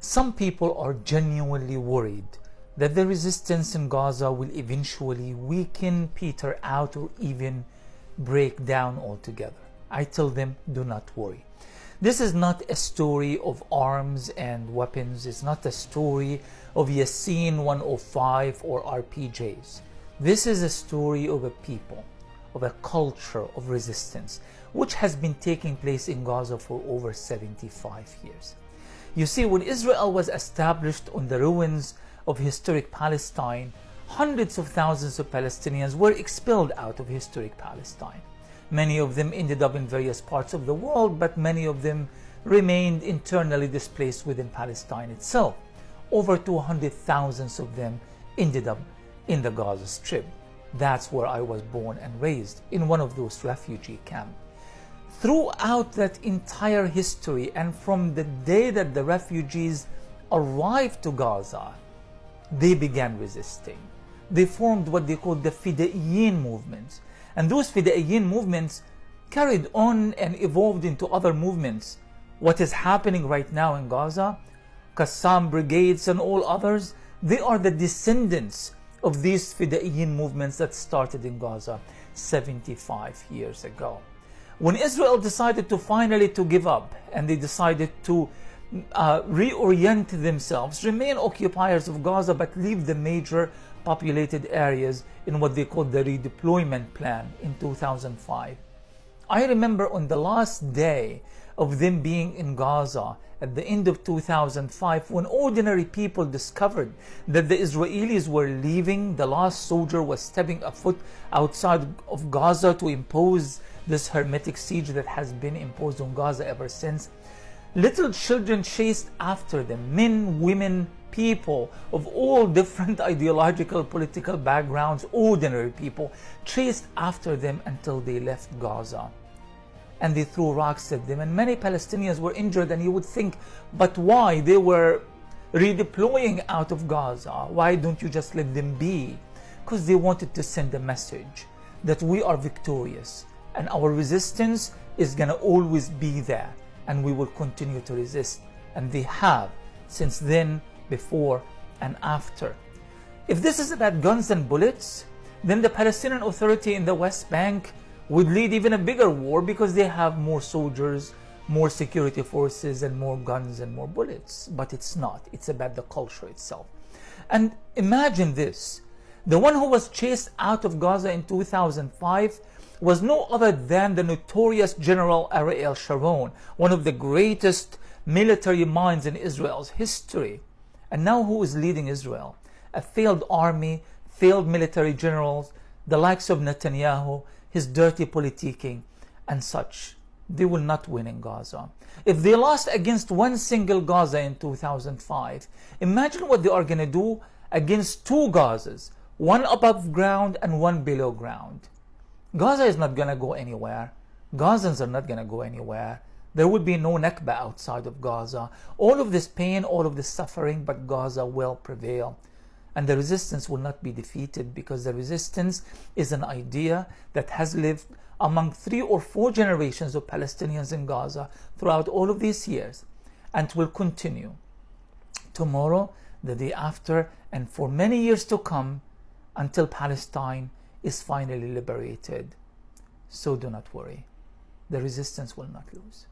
Some people are genuinely worried that the resistance in Gaza will eventually weaken, peter out, or even break down altogether. I tell them, do not worry. This is not a story of arms and weapons. It's not a story of Yasin 105 or RPGs. This is a story of a people, of a culture of resistance, which has been taking place in Gaza for over 75 years. You see, when Israel was established on the ruins of historic Palestine, hundreds of thousands of Palestinians were expelled out of historic Palestine. Many of them ended up in various parts of the world, but many of them remained internally displaced within Palestine itself. Over 200,000 of them ended up in the Gaza Strip. That's where I was born and raised, in one of those refugee camps. Throughout that entire history, and from the day that the refugees arrived to Gaza, they began resisting. They formed what they called the Fidaiyin movements. And those Fidaiyin movements carried on and evolved into other movements. What is happening right now in Gaza, Qassam brigades and all others, they are the descendants of these Fidaiyin movements that started in Gaza 75 years ago. When Israel decided to finally give up, and they decided to reorient themselves, remain occupiers of Gaza, but leave the major populated areas in what they called the redeployment plan in 2005. I remember on the last day of them being in Gaza at the end of 2005, when ordinary people discovered that the Israelis were leaving, the last soldier was stepping a foot outside of Gaza to impose this hermetic siege that has been imposed on Gaza ever since. Little children chased after them, men, women, people of all different ideological, political backgrounds, ordinary people, chased after them until they left Gaza. And they threw rocks at them, and many Palestinians were injured. And you would think, but why? They were redeploying out of Gaza. Why don't you just let them be? Because they wanted to send a message that we are victorious and our resistance is going to always be there, and we will continue to resist. And they have since then, before and after. If this is about guns and bullets, then the Palestinian Authority in the West Bank would lead even a bigger war, because they have more soldiers, more security forces, and more guns and more bullets. But it's not. It's about the culture itself. And imagine this. The one who was chased out of Gaza in 2005 was no other than the notorious General Ariel Sharon, one of the greatest military minds in Israel's history. And now who is leading Israel? A failed army, failed military generals, the likes of Netanyahu, his dirty politicking and such. They will not win in Gaza. If they lost against one single Gaza in 2005, imagine what they are going to do against two Gazas, one above ground and one below ground. Gaza is not going to go anywhere. Gazans are not going to go anywhere. There will be no Nakba outside of Gaza. All of this pain, all of this suffering, but Gaza will prevail. And the resistance will not be defeated, because the resistance is an idea that has lived among 3 or 4 generations of Palestinians in Gaza throughout all of these years, and will continue tomorrow, the day after, and for many years to come, until Palestine is finally liberated. So do not worry. The resistance will not lose.